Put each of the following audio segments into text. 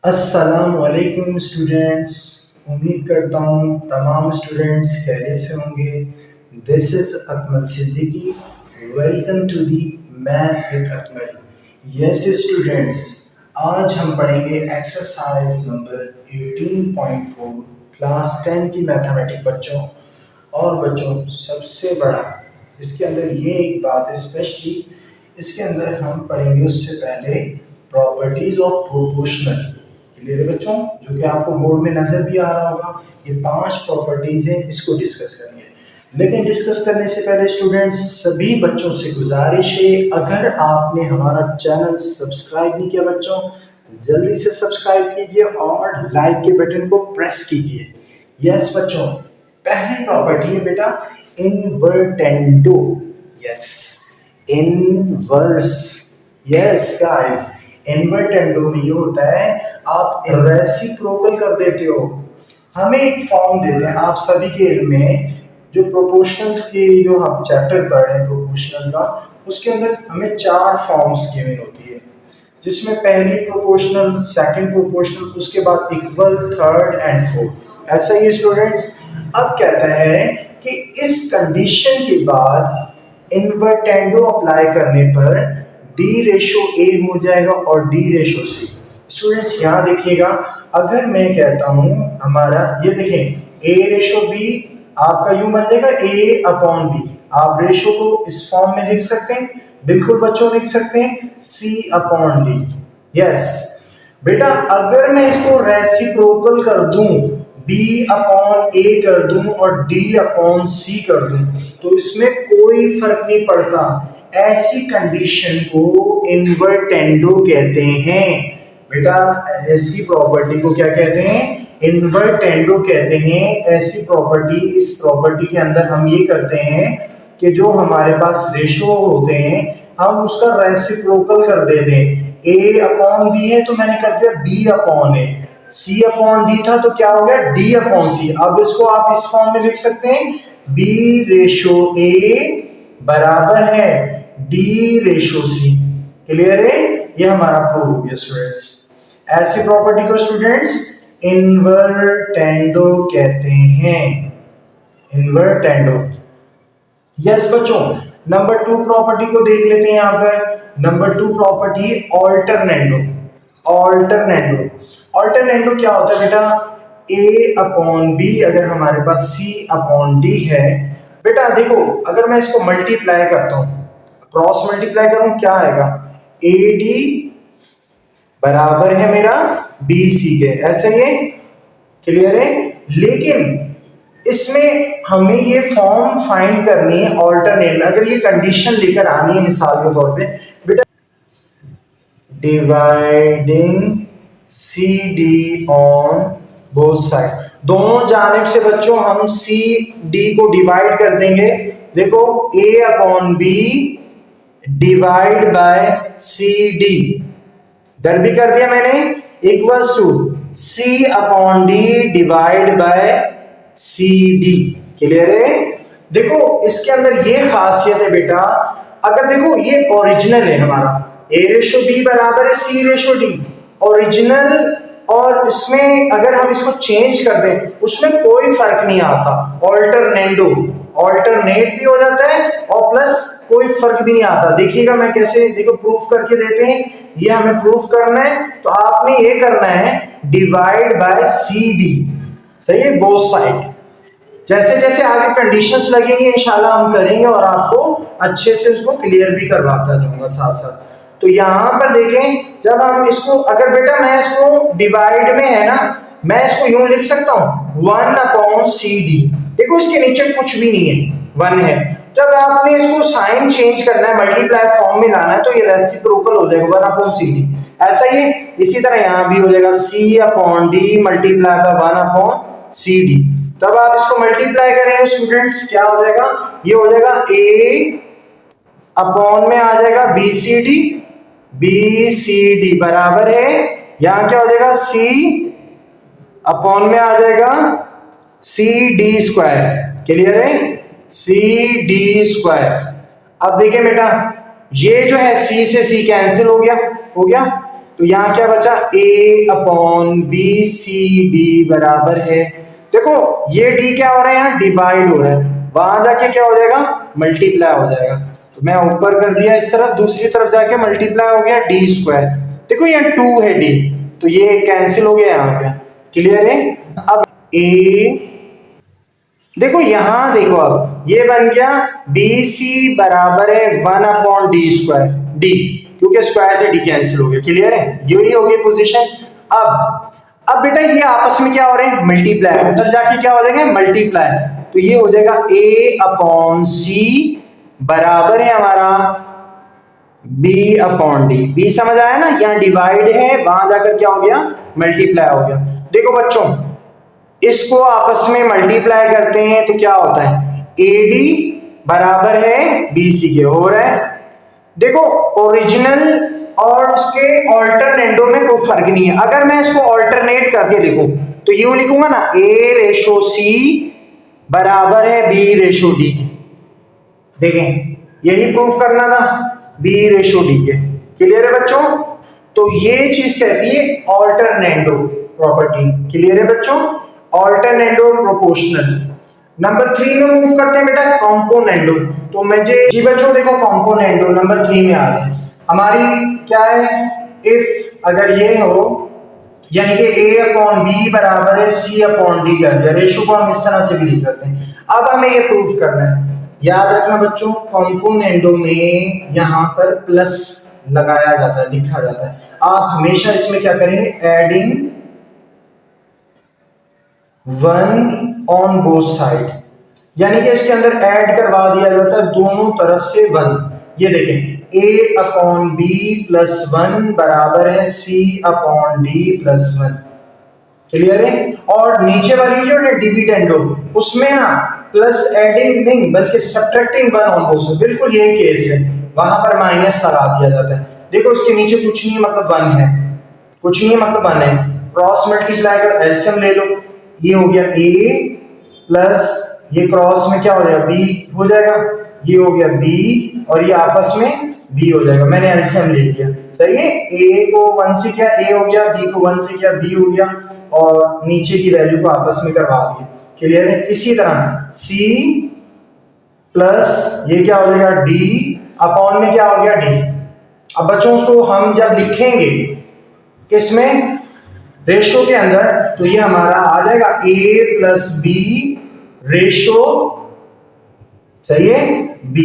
अस्सलामुअलैकुम स्टूडेंट्स। उम्मीद करता हूँ तमाम स्टूडेंट्स खैरियत से होंगे। This is Akmal Siddiqui. Welcome to the math with Akmal. Yes students, आज हम पढ़ेंगे एक्सरसाइज नंबर 18.4 क्लास 10 की मैथमेटिक्स बच्चों। और बच्चों सबसे बड़ा इसके अंदर ये एक बात है स्पेशली, इसके अंदर हम पढ़ेंगे उससे पहले प्रॉपर्टीज ऑफ प्रोपोर्शनल। क्लियर है बच्चों? जो कि आपको बोर्ड में नजर भी आ रहा होगा। ये 5 प्रॉपर्टीज हैं, इसको डिस्कस करेंगे। लेकिन डिस्कस करने से पहले स्टूडेंट्स सभी बच्चों से गुजारिश है, अगर आपने हमारा चैनल सब्सक्राइब नहीं किया बच्चों, जल्दी से सब्सक्राइब कीजिए और लाइक के बटन को प्रेस कीजिए। यस बच्चों, पहली प्रॉपर्टी है बेटा invertendo. Yes, inverse. Yes guys, invertendo में ये होता है आप रेसिप्रोकल कर देते हो। हमें एक फॉर्म देते हैं, आप सभी के इल्म में जो प्रोपोर्शनल की जो हम चैप्टर पढ़ रहे हैं प्रोपोर्शनल का, उसके अंदर हमें 4 फॉर्म्स गिवन होती है, जिसमें पहली प्रोपोर्शनल, सेकंड प्रोपोर्शनल, उसके बाद इक्वल, थर्ड एंड फोर्थ। ऐसा ही स्टूडेंट्स। अब कहता है कि इस कंडीशन के बाद इनवर्टेंडो अप्लाई करने पर डी रेशो ए हो जाएगा और डी रेशो सी। स्टूडेंट्स यहाँ देखिएगा, अगर मैं कहता हूं हमारा ये देखें ए रेशो बी, आपका यूं बन जाएगा ए अपॉन बी। आप रेशो को इस फॉर्म में लिख सकते हैं, बिल्कुल बच्चों लिख सकते हैं सी अपॉन डी। यस बेटा, अगर मैं इसको रेसिप्रोकल कर दूं, बी अपॉन ए कर दूं और डी अपॉन सी कर दूं, तो इसमें कोई फर्क नहीं पड़ता। ऐसी कंडीशन को इनवर्टेंडो कहते हैं। बेटा ऐसी प्रॉपर्टी को क्या कहते हैं? इनवर्टेंडो कहते हैं। ऐसी प्रॉपर्टी, इस प्रॉपर्टी के अंदर हम ये करते हैं कि जो हमारे पास रेशो होते हैं हम उसका रेसिप्रोकल कर देते हैं। ए अपॉन बी है तो मैंने कर दिया बी अपॉन ए, सी अपॉन डी था तो क्या हो गया डी अपॉन सी। अब इसको आप इस फॉर्म में लिख सकते हैं बी रेशो ए बराबर है डी रेशो सी। क्लियर है? ये हमारा प्रूव हो गया स्टूडेंट्स। ऐसी प्रॉपर्टी को स्टूडेंट्स इनवर्टेंडो कहते हैं। इनवर्टेंडो। यस बच्चों, नंबर 2 प्रॉपर्टी को देख लेते हैं यहाँ पर। Number 2 property ऑल्टरनेंडो। ऑल्टरनेंडो। ऑल्टरनेंडो क्या होता है बेटा? ए अपॉन बी अगर हमारे पास सी अपॉन डी है। बेटा देखो, अगर मैं इसको मल्टीप्लाई करता हूं, क्रॉस मल्टीप्लाई करूं, क्या आएगा? ए डी बराबर है मेरा बी सी के। ऐसे ही क्लियर है? लेकिन इसमें हमें ये फॉर्म फाइंड करनी है ऑल्टरनेट। अगर ये कंडीशन लेकर आनी है मिसाल के तौर पे, बेटा dividing C D on both side, दोनों जानिब से बच्चों हम सी डी को डिवाइड कर देंगे। देखो A upon B divide by C D, डर भी कर दिया मैंने, equals to C upon D divide by C D. Clear है? देखो इसके अंदर ये खासियत है बेटा, अगर देखो ये ओरिजिनल है हमारा, ए रेशो बी बराबर है सी रेशो डी, ओरिजिनल, और इसमें अगर हम इसको चेंज कर दें उसमें कोई फर्क नहीं आता। ऑल्टरनेंडो, ऑल्टरनेट भी हो जाता है और प्लस कोई फर्क भी नहीं आता। देखिएगा मैं कैसे, देखो प्रूफ करके देते हैं। ये हमें प्रूफ करना है तो आपने ये करना है डिवाइड बाय सी डी। सही है? Both side. जैसे जैसे आगे कंडीशंस लगेंगे इंशाल्लाह हम करेंगे और आपको अच्छे से उसको क्लियर भी करवाता जाऊंगा साथ साथ। तो यहाँ पर देखें, जब हम इसको, अगर बेटा मैं इसको डिवाइड में है ना, मैं इसको यूं लिख सकता हूं 1 अपॉन सी डी। देखो इसके नीचे कुछ भी नहीं है, 1 है। जब आपने इसको साइन चेंज करना है, मल्टीप्लाई फॉर्म में लाना है, तो ये रेसिप्रोकल हो जाएगा 1 अपॉन सी डी। ऐसा ही इसी तरह यहां भी हो जाएगा C upon D multiply by 1 upon C D. तब आप इसको मल्टीप्लाई करेंगे स्टूडेंट्स, क्या हो जाएगा? ये हो जाएगा ए अपॉन में आ जाएगा B C D, B C D बराबर है, यहां क्या हो जाएगा सी अपॉन में आ जाएगा सी डी स्क्वायर। क्लियर है? C D square. अब देखिए बेटा, ये जो है सी से सी कैंसिल हो गया, हो गया। तो यहाँ क्या बचा, a upon B C D बराबर है, देखो ये d क्या हो रहा है, यहाँ डिवाइड हो रहा है, वहां जाके क्या हो जाएगा, मल्टीप्लाई हो जाएगा। तो मैं ऊपर कर दिया इस तरफ, दूसरी तरफ जाके मल्टीप्लाई हो गया डी स्क्वायर। देखो यहाँ 2 है d, तो ये कैंसिल हो गया यहाँ पे, क्लियर है। अब a देखो यहां देखो, अब ये बन गया बी सी बराबर है 1 अपॉन डी स्क्वायर, डी क्योंकि स्क्वायर से डी कैंसिल हो गया, क्लियर है, यही हो गई पोजीशन। अब बेटा ये आपस में क्या हो रहे हैं, मल्टीप्लाई, उधर जाके क्या हो जाएगा, मल्टीप्लाई, तो ये हो जाएगा a अपॉन सी बराबर है हमारा b अपॉन डी, b समझ आया ना, यहाँ डिवाइड है, वहां जाकर क्या हो गया, मल्टीप्लाई हो गया। देखो बच्चों इसको आपस में मल्टीप्लाई करते हैं तो क्या होता है, AD बराबर है BC के, हो रहा है। देखो ओरिजिनल और उसके ऑल्टरनेटो में कोई फर्क नहीं है, अगर मैं इसको ऑल्टरनेट करके लिखूं तो यूं लिखूंगा ना, A/C बराबर है B/D के, देखें यही प्रूफ करना था, B/D के, क्लियर है बच्चों। तो ये चीज कहती है ऑल्टरनेटो प्रॉपर्टी, क्लियर है बच्चों, ऑल्टरनेटो प्रोपोर्शनल। नंबर 3 में मूव करते हैं बेटा, कॉम्पोनेंटो। तो मुझे जी बच्चों देखो कॉम्पोनेंटो नंबर 3 में आ गए, हमारी क्या है, इफ अगर ये हो यानी कि a अपॉन बी बराबर है c अपॉन डी कर दिया, रेशो को हम इस तरह से भी लिख सकते हैं। अब हमें ये प्रूफ करना है, याद रखना बच्चों कॉम्पोनेंटो में यहाँ पर प्लस लगाया जाता है, लिखा जाता है। आप हमेशा इसमें क्या करेंगे, एडिंग 1 ऑन बोथ साइड, यानी कि इसके अंदर ऐड करवा दिया जाता है दोनों तरफ से 1। ये देखें a अपॉन बी प्लस 1 बराबर है c upon D plus 1, clear है। और नीचे वाली जो है डिविडेंडो, उसमें ना प्लस एडिंग नहीं बल्कि सब्ट्रैक्टिंग 1 ऑन बोथ साइड, बिल्कुल यही केस है, वहां पर माइनस लगा दिया जाता है। देखो इसके नीचे कुछ नहीं है मतलब 1 है, कुछ नहीं है मतलब 1 है, क्रॉस मल्टीप्लाई कर एलसीएम ले लो, ये हो गया a प्लस ये क्रॉस में क्या हो जाएगा b हो जाएगा, ये हो गया b और ये आपस में b हो जाएगा, मैंने एलसीएम ले लिया, सही है। a को 1 से किया a हो गया, b को 1 से किया b हो गया, और नीचे की वैल्यू को आपस में करवा दिया, क्लियर है। इसी तरह c प्लस ये क्या हो जाएगा d अपॉन में क्या हो गया d। अब बच्चों उसको हम जब लिखेंगे किसमें, रेशो के अंदर, तो ये हमारा आ जाएगा a प्लस बी रेशो, सही है, b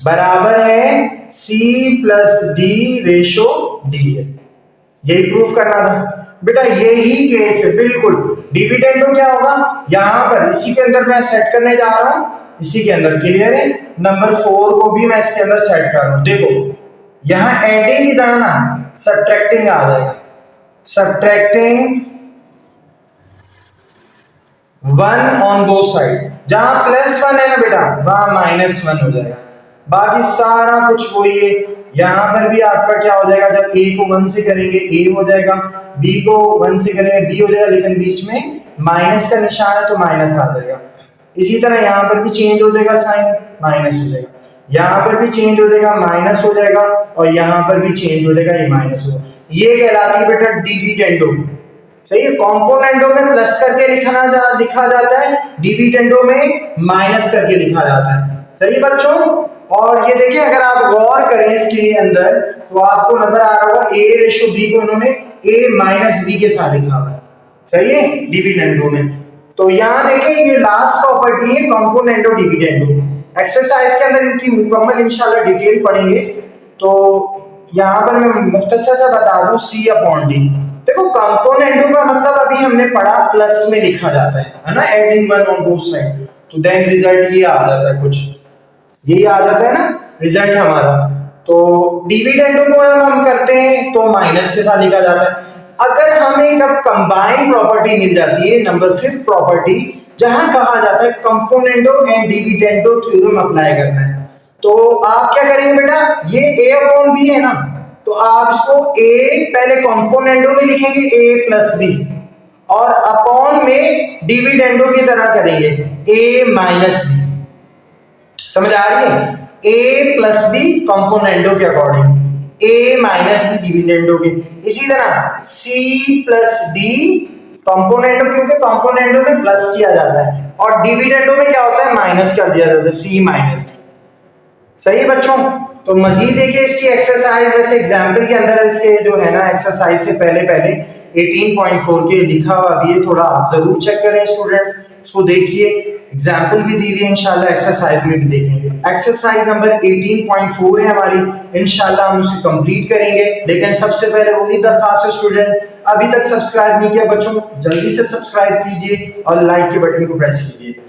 बराबर है c plus d ratio d है, यही प्रूफ करना था बेटा, यही केस है बिल्कुल। डिविडेंडो क्या होगा, यहां पर इसी के अंदर मैं सेट करने जा रहा हूं, इसी के अंदर, क्लियर है। नंबर 4 को भी मैं इसके अंदर सेट कर रहा हूं, देखो यहां एडिंग की तरह ना सब्ट्रैक्टिंग आ जाएगा, सब्ट्रैक्टिंग 1 ऑन बोथ साइड, जहां प्लस 1 है ना बेटा वहां माइनस 1 हो जाएगा, बाकी सारा कुछ वही है। यहां पर भी आपका क्या हो जाएगा, जब a को 1 से करेंगे a हो जाएगा, b को 1 से करेंगे b हो जाएगा, लेकिन बीच में माइनस का निशान है तो माइनस आ जाएगा। इसी तरह यहां पर भी चेंज हो जाएगा, साइन माइनस हो जाएगा, यहां पर भी चेंज हो जाएगा, माइनस हो जाएगा, और यहां पर भी चेंज हो जाएगा, ये माइनस होगा। ये कहलाती है बेटा डिविडेंडो, सही है। कॉम्पोनेंटो में प्लस करके लिखा जाता है, डिविडेंडो में माइनस करके लिखा जाता है, सही बच्चों। और ये देखिए अगर आप गौर करें इसके अंदर तो आपको नजर आ रहा होगा a रेशो b को इन्होंने a माइनस b के साथ लिखा हुआ है, सही है, डिविडेंडो में। तो यहाँ देखिए ये लास्ट प्रॉपर्टी है कॉम्पोनेंटो डिविडेंडो, एक्सरसाइज के अंदर इनकी मुकम्मल इंशाल्लाह डिटेल पढ़ेंगे। तो यहाँ पर मैं मुख्तसर से बता दूं c अपॉन डी, देखो कंपोनेंटो का मतलब अभी हमने पढ़ा प्लस में लिखा जाता है ना, एडिंग 1 ऑन बोथ साइड, तो देन रिजल्ट ये आ जाता है, कुछ यही आ जाता है ना रिजल्ट हमारा। तो डिविडेंडो को हम करते हैं तो माइनस के साथ लिखा जाता है। अगर हमें कब कंबाइंड प्रॉपर्टी मिल जाती है, नंबर 5 प्रॉपर्टी, जहां कहा जाता है कंपोनेंटो एंड डिविडेंडो थ्योरम अप्लाई करना है, तो आप क्या करेंगे बेटा, ये a अपॉन b है ना, तो आप इसको a पहले कंपोनेंटो में लिखेंगे a प्लस b, और अपॉन में डिविडेंडो की तरह करेंगे a माइनस b, समझ आ रही है, a प्लस b कंपोनेंटो के अकॉर्डिंग, ए माइनस बी डिविडेंडो के। इसी तरह सी प्लस डी कंपोनेंटो, क्योंकि कंपोनेंटो में प्लस किया जाता है और डिविडेंडो में क्या होता है, माइनस कर दिया जाता है, सी माइनस। सही है बच्चों। तो मजीद देखिए इसकी एक्सरसाइज, वैसे एग्जाम्पल के अंदर इसके जो है ना एक्सरसाइज से पहले 18.4 के लिखा हुआ भी है, थोड़ा आप जरूर चेक करें स्टूडेंट्स, इसको देखिए, एग्जाम्पल भी दी हुई है, इंशाल्लाह एक्सरसाइज में भी देखेंगे। एक्सरसाइज नंबर 18.4 है हमारी, इंशाल्लाह हम उसे कंप्लीट करेंगे। लेकिन सबसे पहले वही दरखास्त है स्टूडेंट, अभी तक सब्सक्राइब नहीं किया बच्चों, जल्दी से सब्सक्राइब कीजिए और लाइक के बटन को प्रेस कीजिए।